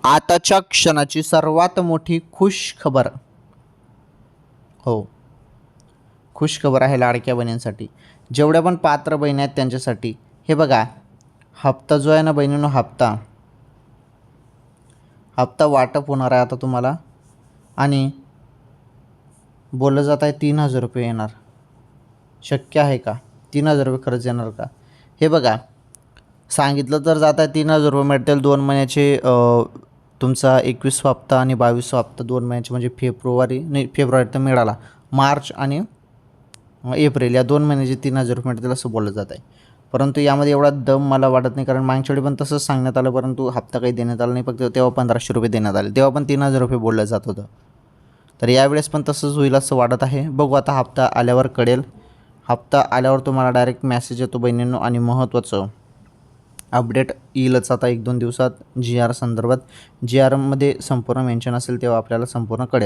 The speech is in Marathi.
आताच्या क्षणाची सर्वात मोठी खुश खबर, हो खुश खबर आहे लाडक्या बहिणींसाठी. जेवढ्या पण पात्र बहिणी आहेत त्यांच्यासाठी. हे बघा, हप्ता जो आहे ना बहिणींनो, हप्ता वाटप होणार आहे आता तुम्हाला. आणि बोललं जात आहे 3,000 रुपये येणार. शक्य आहे का? 3,000 रुपये खरंच येणार का? हे बघा, सांगितलं तर जात आहे 3,000 रुपये मिळतील 2 महिन्याचे. तुमचा 21वा हप्ता आणि 22वा हप्ता 2 महिन्याचे म्हणजे फेब्रुवारी तर मिळाला. मार्च आणि एप्रिल या 2 महिन्याचे 3,000 रुपये मिळतील असं बोललं जात आहे. परंतु यामध्ये एवढा दम मला वाटत नाही, कारण मागच्या वेळी पण तसंच सांगण्यात आलं, परंतु हप्ता काही देण्यात आला नाही. फक्त तेव्हा 1,500 रुपये देण्यात आले, तेव्हा पण 3,000 रुपये बोललं जात होतं. तर यावेळेस पण तसंच होईल असं वाटत आहे. बघू आता हप्ता आल्यावर कळेल. हप्ता आल्यावर तुम्हाला डायरेक्ट मेसेज येतो बहिणींनो. आणि महत्त्वाचं अपडेट येईलच आता 1-2 दिवसात जी आर संदर्भात. जी आरमध्ये संपूर्ण मेन्शन असेल तेव्हा आपल्याला संपूर्ण कळेल.